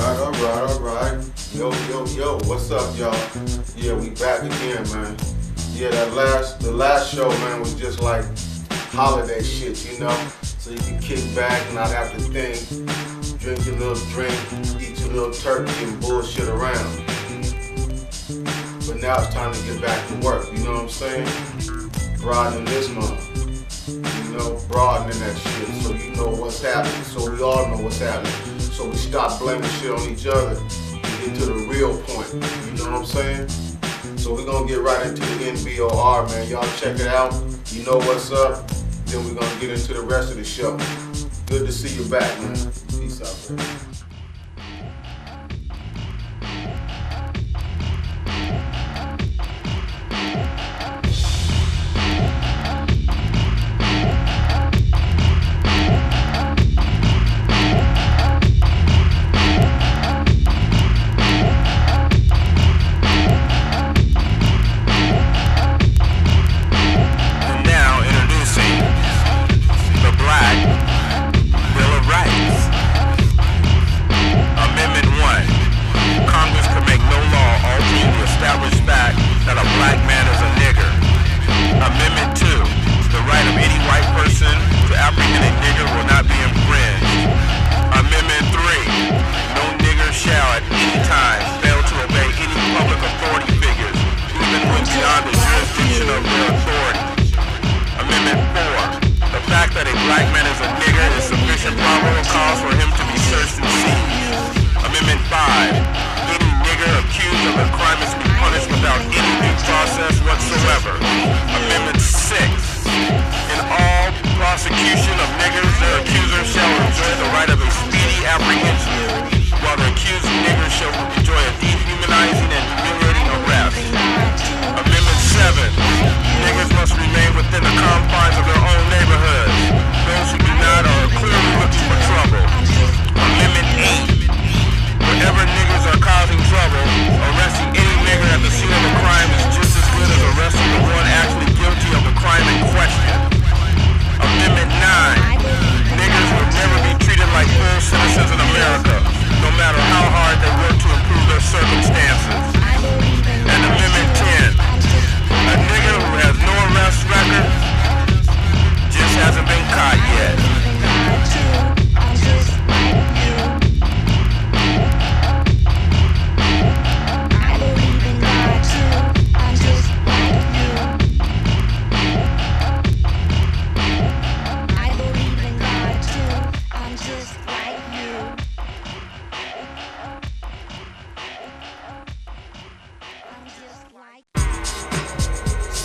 Alright. Yo, what's up, y'all? Yeah, we back again, man. Yeah, the last show, man, was just like holiday shit, you know? So you can kick back and not have to think, drink your little drink, eat your little turkey and bullshit around. But now it's time to get back to work, you know what I'm saying? Broadening this month, you know, broadening that shit so you know what's happening, so we all know what's happening. So we stop blaming shit on each other and get to the real point, you know what I'm saying? So we're gonna get right into the NBOR, man. Y'all check it out, you know what's up, then we're gonna get into the rest of the show. Good to see you back, man. Peace out, man.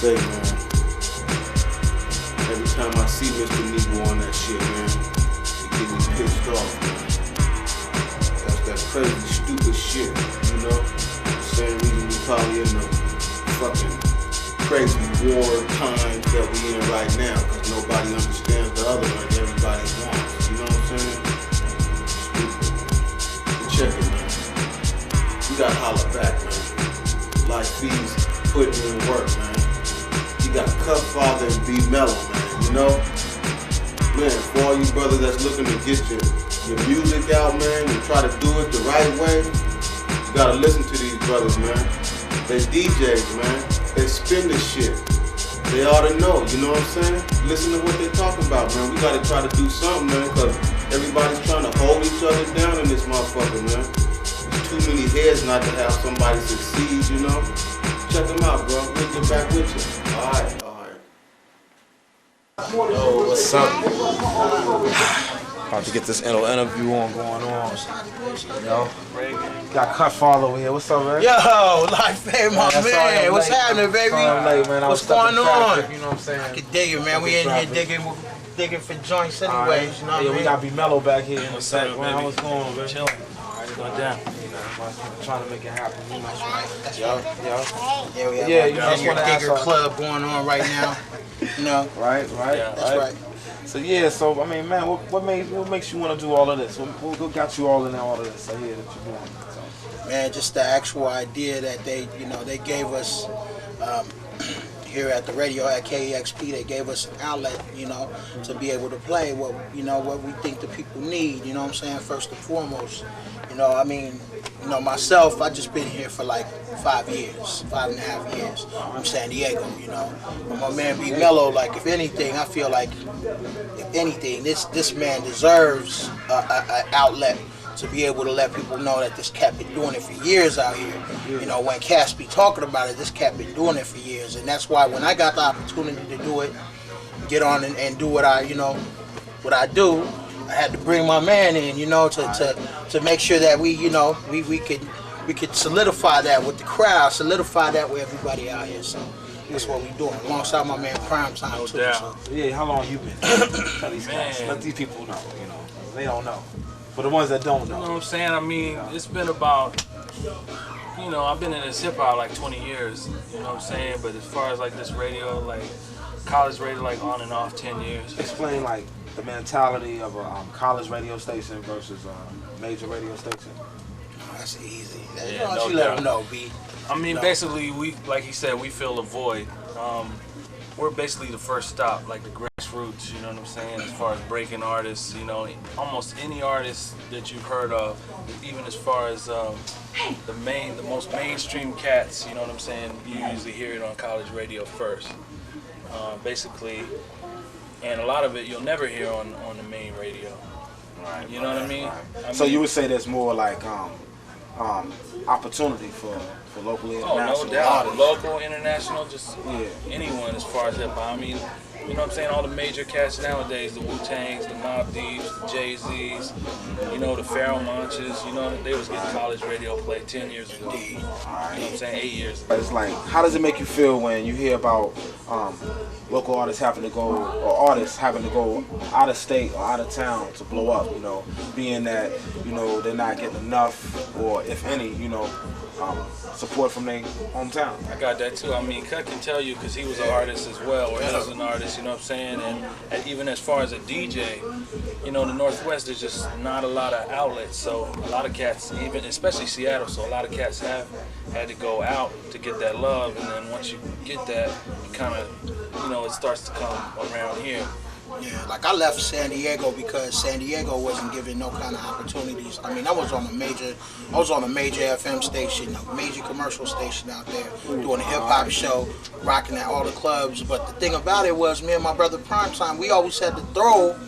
Say, man, every time I see Mr. Nigger on that shit, man, it get me pissed off, man. That's that crazy, stupid shit, you know? The same reason we probably in the fucking crazy war times that we in right now, because nobody understands the other like everybody wants, you know what I'm saying? Stupid, man. But check it, man. We gotta holler back, man. Like these putting in work, man. You got Kutfather and B-Mello, man, you know? Man, for all you brothers that's looking to get your music out, man, and try to do it the right way, you gotta listen to these brothers, man. They DJs, man. They spin the shit. They ought to know, you know what I'm saying? Listen to what they talking about, man. We gotta try to do something, man, because everybody's trying to hold each other down in this motherfucker, man. There's too many heads not to have somebody succeed, you know? Check them out, bro. We'll get back with you. Alright. Yo, what's up? About to get this interview on going on. Yo, got Kutfather over here. What's up, man? Yo, like, man, my man. What's happening, baby? Late, man. What's going on? You know what I'm saying? I can dig it, man. We in here digging for joints anyways, you know what I mean? We got B-Mello back here in the background. What's going on, man? Chilling. Alright, going down. Trying to make it happen. You know? That's Yo. Yeah, we have you just want to Nigger club going on right now. You know? Right. That's right. So I mean, man, what makes you want to do all of this? What got you all in all of this? I hear that you're doing. So. Man, just the actual idea that they gave us here at the radio at KEXP, they gave us an outlet, you know, to be able to play what, you know, what we think the people need, you know what I'm saying, first and foremost. You know, I mean, you know, myself, I just been here for like 5 years, 5.5 years from San Diego, you know. But my man B-Mello, like, if anything, I feel like, if anything, this man deserves an outlet to be able to let people know that this cat been doing it for years out here. You know, when cats be talking about it, this cat been doing it for years. And that's why when I got the opportunity to do it, get on and do what I, you know, what I do, I had to bring my man in, you know, to make sure that we, you know, we could solidify that with the crowd, solidify that with everybody out here. So that's what we doing, alongside my man Prime Time too. So. Yeah, how long you been? Tell these guys, let these people know, you know, they don't know. For the ones that don't know. You know what I'm saying? I mean, it's been about, you know, I've been in this hip hop like 20 years, you know what I'm saying? But as far as like this radio, like college radio, like on and off 10 years. Explain like the mentality of a college radio station versus a major radio station. That's easy. Yeah, Why don't you let them know, B? I mean, basically, we, like he said, we fill a void. We're basically the first stop, like the grassroots, you know what I'm saying, as far as breaking artists, you know, almost any artist that you've heard of, even as far as the most mainstream cats, you know what I'm saying, you usually hear it on college radio first, basically, and a lot of it you'll never hear on the main radio, Right. You know what I mean? So you would say there's more like opportunity for locally international. Oh, no doubt. artists. Local, international, just anyone as far as hip hop. I mean, you know what I'm saying? All the major cats nowadays, the Wu-Tangs, the Mobb Deeps, the Jay-Z's, you know, the Pharaoh Monches, you know, they was getting college radio play 10 years ago. You know what I'm saying? 8 years ago. It's like, how does it make you feel when you hear about local artists having to go, or artists having to go out of state or out of town to blow up, you know, being that, you know, they're not getting enough, or if any, you know, support from their hometown? I got that too. I mean, Cut can tell you because he was an artist as well, or he was an artist, you know what I'm saying? And even as far as a DJ, you know, the Northwest, there's just not a lot of outlets. So a lot of cats, even especially Seattle, so a lot of cats have had to go out to get that love. And then once you get that, you kind of, you know, it starts to come around here. Yeah, like I left San Diego because San Diego wasn't giving no kind of opportunities. I mean, I was on a major FM station, a major commercial station out there, doing a hip hop show, rocking at all the clubs. But the thing about it was, me and my brother Primetime, we always had to throw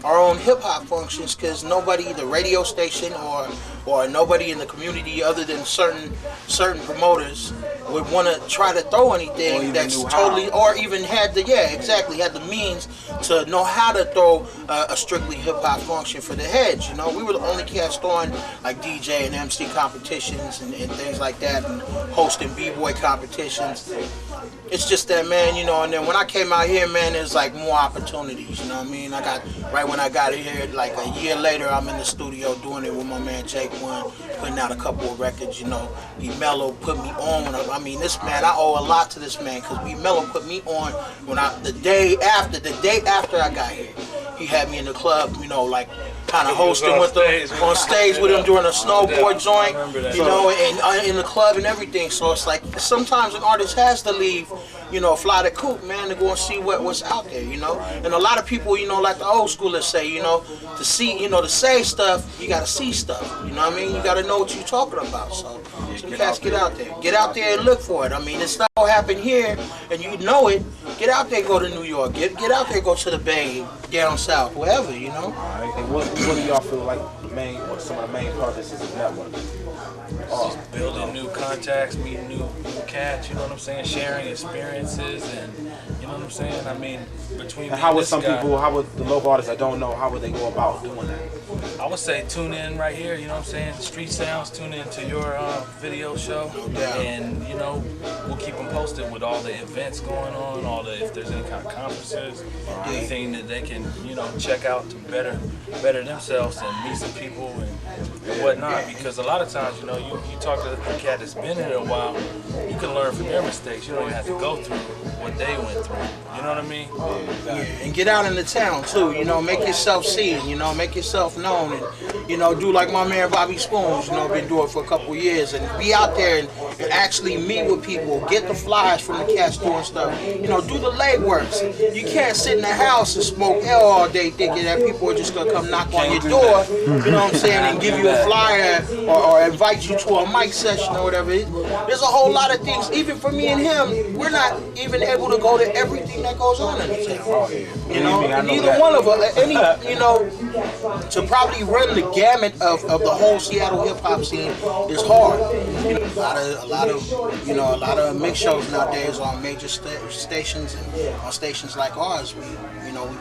our own hip hop functions because nobody, the radio station or nobody in the community other than certain promoters would want to try to throw anything that's totally, or even had the, had the means to know how to throw a strictly hip hop function for the heads. You know, we were the only cats throwing like DJ and MC competitions and things like that, and hosting b-boy competitions. It's just that, man, you know, and then when I came out here, man, there's like more opportunities, you know what I mean? Right when I got here, like a year later, I'm in the studio doing it with my man Jake One, putting out a couple of records, you know. B-Mello put me on. I mean, this man, I owe a lot to this man, because B-Mello put me on when the day after I got here. He had me in the club, you know, like kind of hosting with them, on stage with him during a snowboard joint, you know, and in the club and everything. So it's like sometimes an artist has to leave, you know, fly the coop, man, to go and see what's out there, you know. And a lot of people, you know, like the old schoolers say, you know, to see, you know, to say stuff, you gotta see stuff. You know what I mean? You gotta know what you're talking about. So some cats get out there. Get out there and look for it. I mean, it's not gonna happen here and you know it. Get out there, go to New York. Get out there, go to the Bay, down south, wherever, you know. Alright. And what do y'all feel like some of the main purposes of networking? Just building new contacts, meeting new cats, you know what I'm saying, sharing experiences, and you know what I'm saying. I mean, between and how would how would the local artists that don't know, how would they go about doing that? I would say tune in right here, you know what I'm saying, Street Sounds, tune in to your video show, and you know, we'll keep them posted with all the events going on, if there's any kind of conferences, anything that they can, you know, check out to better themselves and meet some people and and whatnot. Because a lot of times, you know, you talk to a cat that's been in it a while, you can learn from their mistakes. You don't even have to go through what they went through. You know what I mean? Yeah, and get out in the town too. You know, make yourself seen. You know, make yourself known, and you know, do like my man Bobby Spoons. You know, been doing it for a couple years, and be out there and actually meet with people, get the flyers from the cats doing stuff. You know, do the legworks. You can't sit in the house and smoke L all day thinking that people are just gonna come knock on your door. You know what I'm saying, and give you a flyer or invite you to a mic session or whatever. There's a whole lot of things. Even for me and him, we're not even able to go to everything that goes on in the town. You know, neither one of us. You know, to probably run the gamut of the whole Seattle hip hop scene is hard. You know, a lot of mix shows nowadays on major stations and on stations like ours. We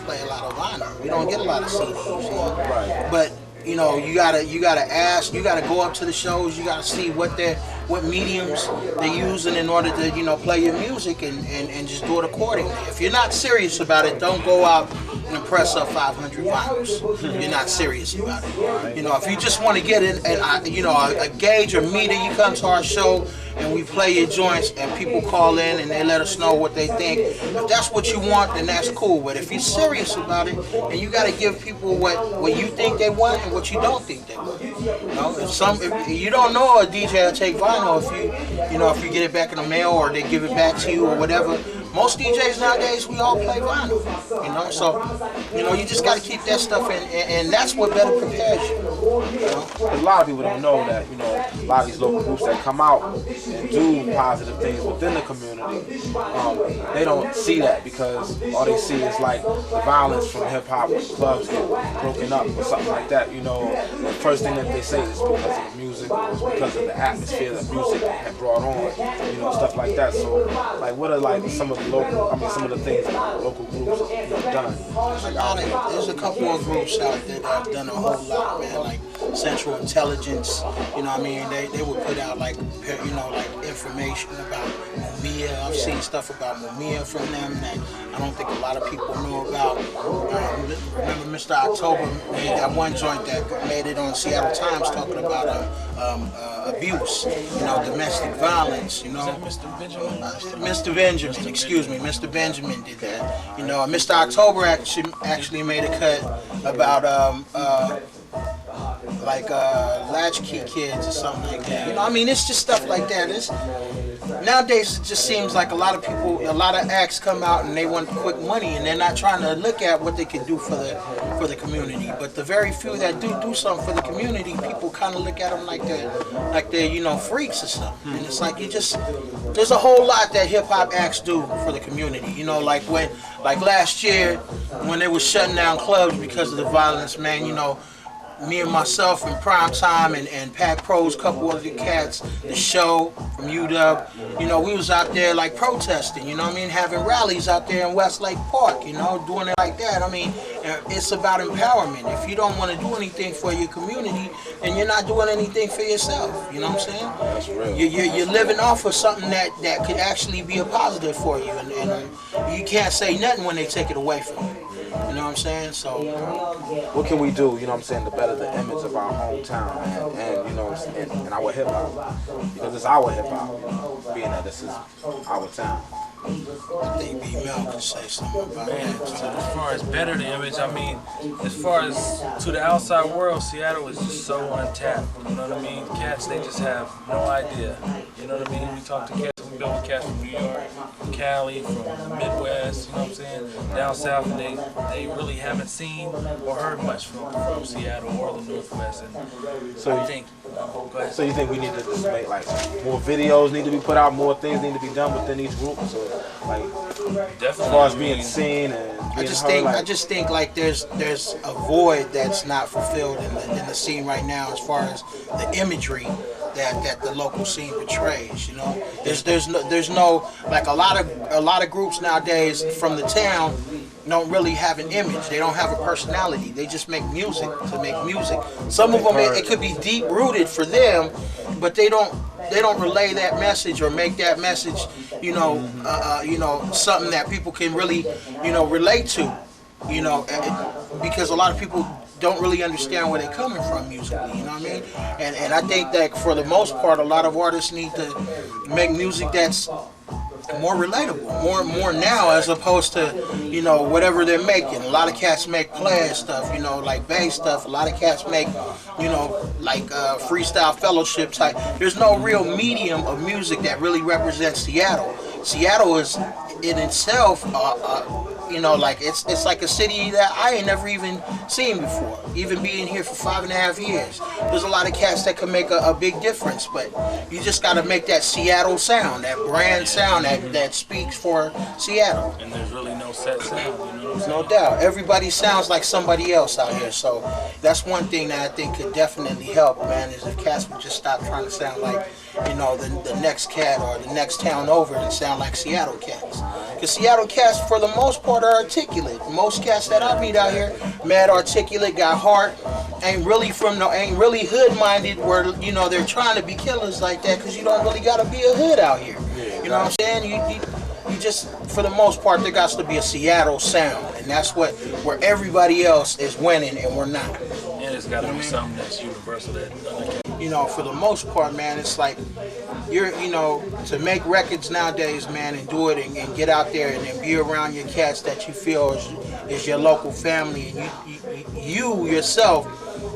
play a lot of vinyl. We don't get a lot of CDs. You know? Right. But you know, you gotta ask, you gotta go up to the shows, you gotta see what mediums they're using in order to, you know, play your music and just do it accordingly. If you're not serious about it, don't go out and press up 500 vinyls. You're not serious about it. You know, if you just want to get in and you know, a gauge or meter, you come to our show and we play your joints and people call in and they let us know what they think. If that's what you want, then that's cool. But if you're serious about it, and you got to give people what you think they want and what you don't think they want. You know, if you don't know a DJ will take vinyl if you get it back in the mail or they give it back to you or whatever. Most DJs nowadays, we all play vinyl, you know, so, you know, you just got to keep that stuff in, and that's what better prepares you, you know? A lot of people don't know that, you know, a lot of these local groups that come out and do positive things within the community, they don't see that because all they see is like the violence from hip-hop clubs get broken up or something like that, you know. The first thing that they say is because of the music, or because of the atmosphere that music had brought on, you know, stuff like that. So, like, what are like some of the things that local groups have done? There's a couple of groups out there that have done a whole lot, man, like Central Intelligence, you know what I mean? They would put out like, you know, like information about Mumia. I've seen stuff about Mumia from them that I don't think a lot of people know about. Remember Mr. October made that one joint that made it on Seattle Times talking about abuse, you know, domestic violence, you know. Mr. Benjamin? Mr. Benjamin, excuse me, Mr. Benjamin did that. You know, Mr. October actually made a cut about latchkey kids or something like that. You know, I mean, it's just stuff like that. Nowadays, it just seems like a lot of acts come out and they want quick money, and they're not trying to look at what they can do for the community. But the very few that do something for the community, people kind of look at them like they're you know, freaks or something. And it's like there's a whole lot that hip hop acts do for the community. You know, like last year when they were shutting down clubs because of the violence, man. You know, me and myself and Prime Time and Pac Pro's couple of the cats, the show from UW, you know, we was out there like protesting, you know what I mean, having rallies out there in Westlake Park, you know, doing it like that. I mean, it's about empowerment. If you don't want to do anything for your community, then you're not doing anything for yourself, you know what I'm saying? That's real. You're living off of something that could actually be a positive for you, and you can't say nothing when they take it away from you. You know what I'm saying? So, what can we do, you know what I'm saying, to better the image of our hometown and you know, and our hip hop? Because it's our hip hop, you know, being that this is our town. I think B-Mello can say something about Man, that. so as far as better the image, I mean, as far as to the outside world, Seattle is just so untapped. You know what I mean? Cats, they just have no idea. You know what I mean? We talk to cats, we build with cats from New York, from Cali, from the Midwest, you know what I'm saying? Down south, and they really haven't seen or heard much from Seattle or the Northwest. And So I think, go ahead. So you think we need to just make like more videos need to be put out, more things need to be done within each group? So like, Definitely, as far as being seen and being heard, I just think like there's a void that's not fulfilled in the scene right now as far as the imagery that the local scene portrays. You know, there's no like a lot of groups nowadays from the town don't really have an image. They don't have a personality. They just make music to make music. Some of them it could be deep rooted for them, but they don't relay that message or make that message, you know, something that people can really, you know, relate to, you know, because a lot of people don't really understand where they're coming from musically, you know what I mean? And I think that for the most part, a lot of artists need to make music that's more relatable, more now as opposed to, you know, whatever they're making. A lot of cats make player stuff, you know, like bass stuff. A lot of cats make, you know, like freestyle fellowship type. There's no real medium of music that really represents Seattle. Seattle is in itself, you know, like it's like a city that I ain't never even seen before. Even being here for 5.5 years, there's a lot of cats that can make a big difference. But you just got to make that Seattle sound, that brand sound that speaks for Seattle. And there's really no set sound, you know what I'm saying? No doubt, everybody sounds like somebody else out here. So that's one thing that I think could definitely help, man. Is if cats would just stop trying to sound like, you know, the next cat or the next town over and sound like Seattle cats. Because Seattle cats, for the most part, are articulate. Most cats that I meet out here, mad articulate, got heart, ain't really hood-minded where, you know, they're trying to be killers like that, because you don't really got to be a hood out here. You know what I'm saying? You just, for the most part, there got to be a Seattle sound, and that's where everybody else is winning and we're not. And it's got to be something that's universal that other cats. You know, for the most part, man, it's like you know, to make records nowadays, man, and do it and get out there and then be around your cats that you feel is your local family, and you yourself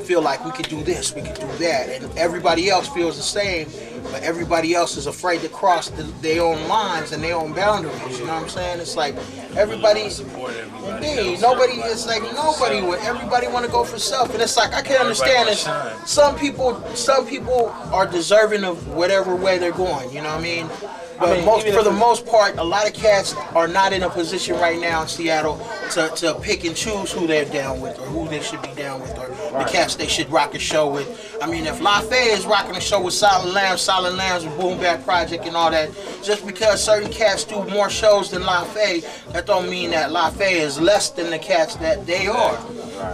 feel like we could do this, we could do that, and everybody else feels the same, but everybody else is afraid to cross their own lines and their own boundaries. You know what I'm saying? It's like everybody's nobody would. Everybody want to go for self, and it's like I can understand this. Some people are deserving of whatever way they're going. You know what I mean? But for the most part, a lot of cats are not in a position right now in Seattle to pick and choose who they're down with or who they should be down with or the cats they should rock a show with. I mean, if LaFay is rocking a show with Silent Lambs with Boom Bap Project and all that, just because certain cats do more shows than LaFay, that don't mean that LaFay is less than the cats that they are.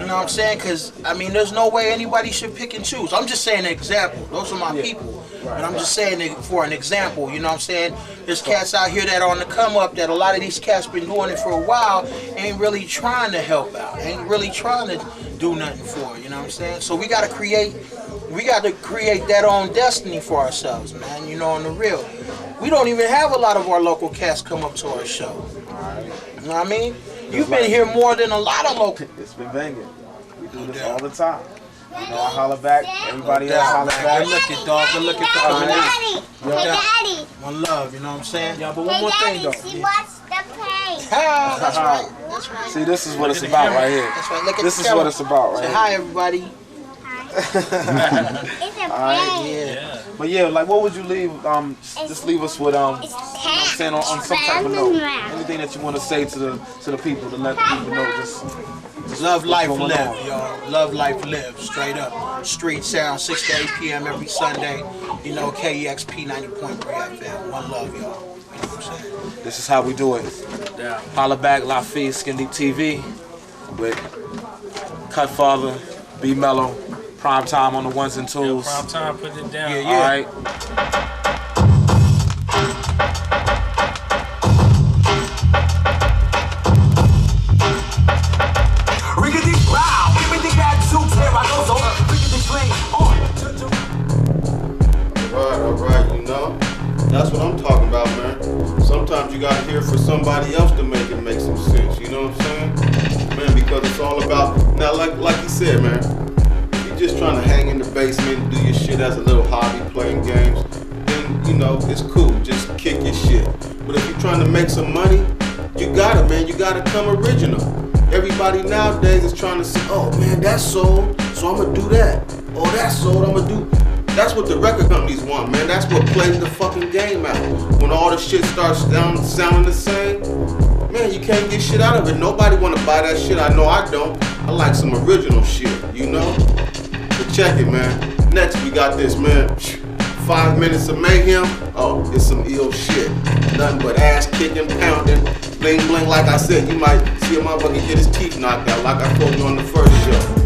You know what I'm saying? Because, I mean, there's no way anybody should pick and choose. I'm just saying an example. Those are my people. But I'm just saying it for an example. You know what I'm saying? There's cats out here that are on the come up that a lot of these cats been doing it for a while, ain't really trying to help out, ain't really trying to do nothing for it. You know what I'm saying? So we got to create that own destiny for ourselves, man. You know, on the real. We don't even have a lot of our local cats come up to our show. You know what I mean? You've been here more than a lot of local. It's been banging. We do this all the time. You know, I holler back. Everybody else holler back. Good looking, dog. Good looking for coming out. Daddy. One love, you know what I'm saying? Yeah, but one more thing though. She watched the play. Ah, that's right. That's right. See, this is what it's about right here. That's right. Look at This the is camera. what it's about right Say here. hi, everybody. It's a play. Yeah. But yeah, like what would you leave? Just leave us with It's saying on some type of note. Anything that you want to say to the people to let the people know. Just Love, life, going live, on. y'all. Love, life, live. Straight up. Street sound, 6 to 8 p.m. every Sunday. You know, KEXP 90.3 FM. One love, y'all. You know what I'm saying? this is how we do it. Yeah. Holla back, LaFay, Skinndeep TV with Kutfather, B-Mello, Prime Time on the ones and twos. Prime time, put it down. Yeah. All right. Alright, you know? That's what I'm talking about, man. Sometimes you gotta hear for somebody else to make it make some sense, you know what I'm saying? Man, because it's all about, now like you said, man, you're just trying to hang in the basement and do your shit as a little hobby, playing games, then, you know, it's cool, just kick your shit. But if you're trying to make some money, you gotta, man, you gotta come original. Everybody nowadays is trying to say, oh man, that's sold, so I'm gonna do that. Oh, that's sold, I'm gonna do. That's what the record companies want, man. That's what plays the fucking game out. When all the shit starts sounding the same, man, you can't get shit out of it. Nobody wanna buy that shit. I know I don't. I like some original shit, you know? But check it, man. Next we got this, man. 5 minutes of mayhem. Oh, it's some ill shit. Nothing but ass kicking, pounding, bling bling. Like I said, you might see a motherfucker get his teeth knocked out, like I told you on the first show.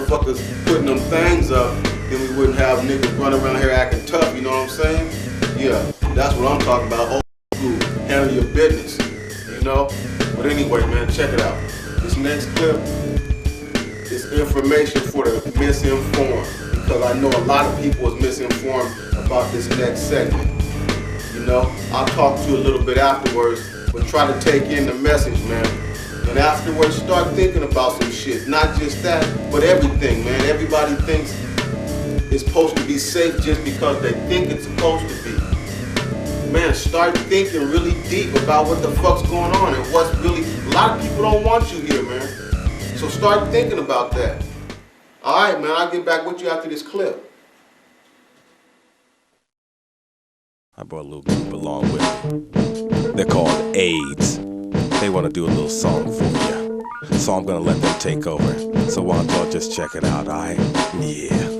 motherfuckers putting them things up, then we wouldn't have niggas running around here acting tough, you know what I'm saying? Yeah, that's what I'm talking about. Old school, handle your business, you know? But anyway, man, check it out. This next clip is information for the misinformed, because I know a lot of people is misinformed about this next segment. You know, I'll talk to you a little bit afterwards, but try to take in the message, man. And afterwards, start thinking about some shit. Not just that, but everything, man. Everybody thinks it's supposed to be safe just because they think it's supposed to be. Man, start thinking really deep about what the fuck's going on and what's really... A lot of people don't want you here, man. So start thinking about that. All right, man, I'll get back with you after this clip. I brought a little group along with me. They're called AIDS. They want to do a little song for you. So I'm going to let them take over. So why don't y'all just check it out, alright? Yeah.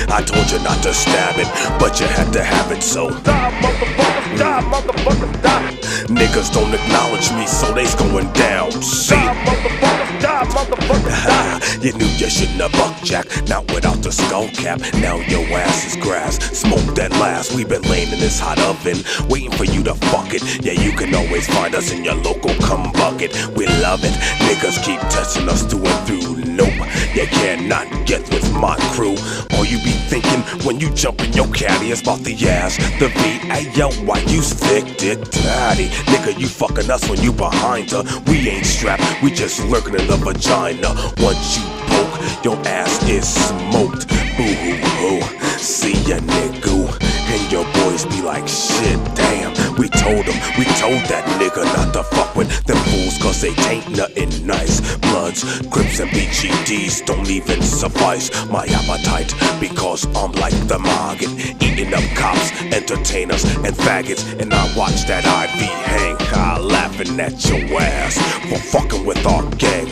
I told you not to stab it, but you had to have it, so die, motherfucker, die, motherfucker, die. Niggas don't acknowledge me, so they's going down. See? Die, motherfucker, die, motherfucker, die. You knew you shouldn't have bucked, Jack, not without the skull cap. Now your ass is grass, smoke that last. We've been laying in this hot oven, waiting for you to fuck it. Yeah, you can always find us in your local cum bucket. We love it, niggas keep testing us through and through. Nope, you cannot get with my crew. All you be thinking when you jump in your caddy is about the ass, the beat. Hey yo, why you thick dick daddy? Nigga, you fucking us when you behind her. We ain't strapped, we just lurking in the vagina. Once you poke, your ass is smoked. Boo hoo hoo, see ya nigga. And your boys be like, shit, damn. We told that nigga not to fuck with them fools, cause they ain't nothing nice. Bloods, Crips, and BGDs don't even suffice my appetite, because I'm like the market, eating up cops, entertainers, and faggots. And I watch that IV hang, laughing at your ass for fucking with our gang.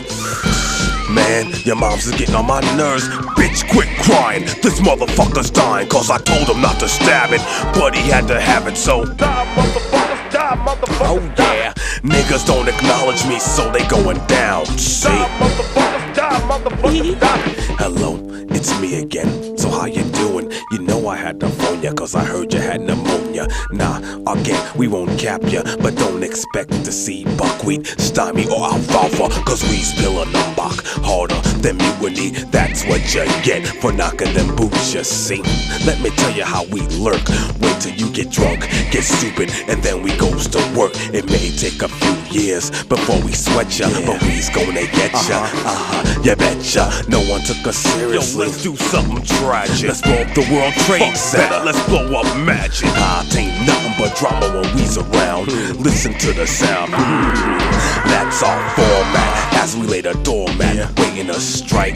Man, your mom's is getting on my nerves. Bitch, quit crying. This motherfucker's dying, cause I told him not to stab it, but he had to have it, so die, motherfuckers, die, motherfuckers. Oh yeah, niggas don't acknowledge me, so they going down. See? Die, motherfuckers, die, motherfuckers, die. Hello, it's me again. So how you doing? You know I had to phone ya, cause I heard you had pneumonia. Nah, again, we won't cap ya, but don't expect to see buckwheat, stymie, or alfalfa, cause we spill a numbach harder than mutiny. That's what you get for knocking them boots, you see. Let me tell you how we lurk. Wait till you get drunk, get stupid, and then we goes to work. It may take a few years before we sweat ya, but we's gonna get ya. You betcha. No one took us seriously. Yo, let's do something tragic. Let's blow up the World Trade Center. Let's blow up magic. Ain't nothing but drama when we's around. Listen to the sound. That's our format. As we lay the doormat, waiting to strike.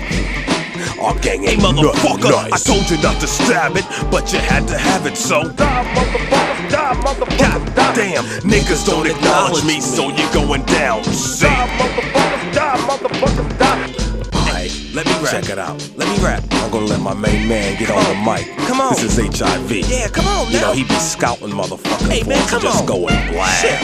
Our gang ain't motherfucker, nice. I told you not to stab it, but you had to have it, so die, motherfucker, die, motherfucker. God damn, niggas don't acknowledge me, so you're going down. See? Die, motherfucker, die, motherfucker, die. Alright, let me rap. Check it out. Let me rap. I'm gonna let my main man get on the mic. Come on. This is HIV. Yeah, come on now. You know, he be scouting motherfuckers. Hey man, come just on. Going blast. Shit.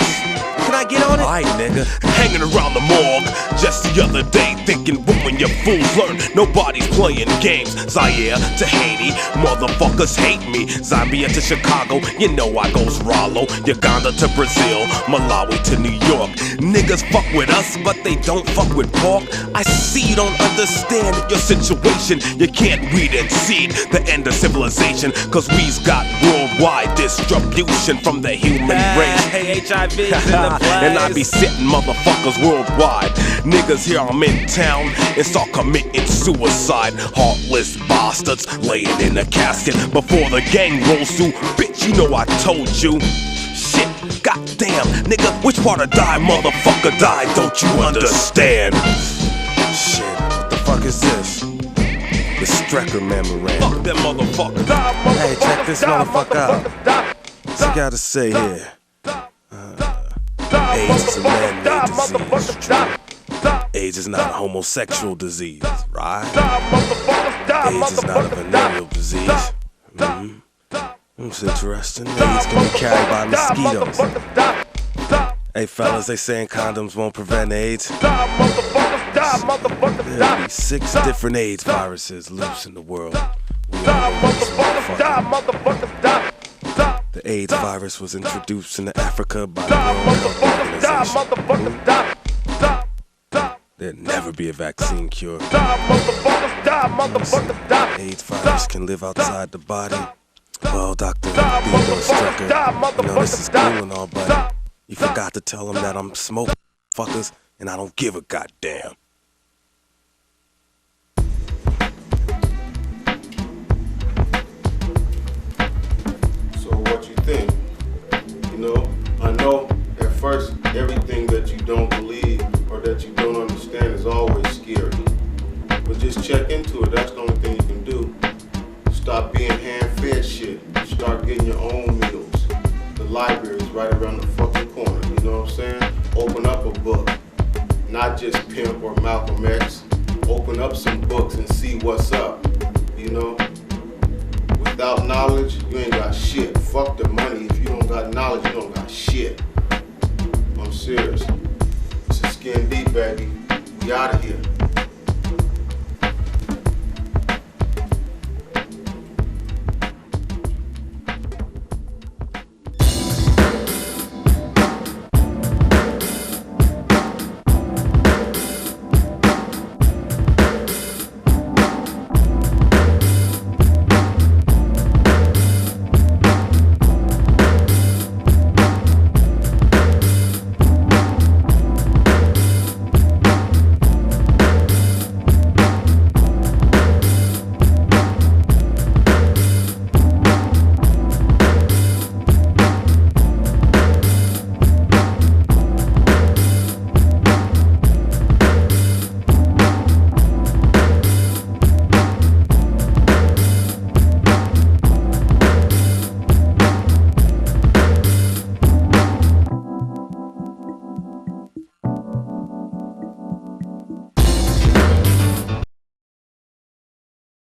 Can I get on it? Alright, nigga. Hanging around the morgue just the other day, thinking, when you fools learn, nobody's playing games. Zaire to Haiti, motherfuckers hate me. Zambia to Chicago, you know I goes Rollo. Uganda to Brazil, Malawi to New York. Niggas fuck with us, but they don't fuck with pork. I see you don't understand your situation. You can't weed and seed the end of civilization, cause we's got worldwide distribution from the human race. Hey, HIV's in the place. And I be sitting motherfuckers worldwide. Niggas here, I'm in town and start committing suicide. Heartless bastards laying in a casket before the gang rolls through. Bitch, you know I told you. Shit, goddamn, nigga, which part of die, motherfucker, die? Don't you understand? Shit, what the fuck is this? The Strecker memorandum. Fuck them motherfuckers. Hey, check this motherfucker out. What's he gotta say here? AIDS is a man-made disease. AIDS is not a homosexual disease, right? AIDS is not a venereal disease. It's interesting. AIDS can be carried by mosquitoes. Hey fellas, they saying condoms won't prevent AIDS. There'll be 6 different AIDS viruses loose in the world. The AIDS virus was introduced into Africa by the World Health Organization. There'll never be a vaccine cure. AIDS virus can live outside the body. Well, Dr. Theodore Strecker, you know this is cool and all, but you forgot to tell him that I'm smoking fuckers and I don't give a goddamn. So what you think? You know, I know at first everything that you don't believe or that you don't understand is always scary. But just check into it. That's the only thing you can do. Stop being hand-fed shit. Start getting your own meals. The library is right around the fucking corner. You know what I'm saying? Open up a book. Not just Pimp or Malcolm X. Open up some books and see what's up. You know? Without knowledge, you ain't got shit. Fuck the money. If you don't got knowledge, you don't got shit. I'm serious. This is Skinndeep, baby. We out of here.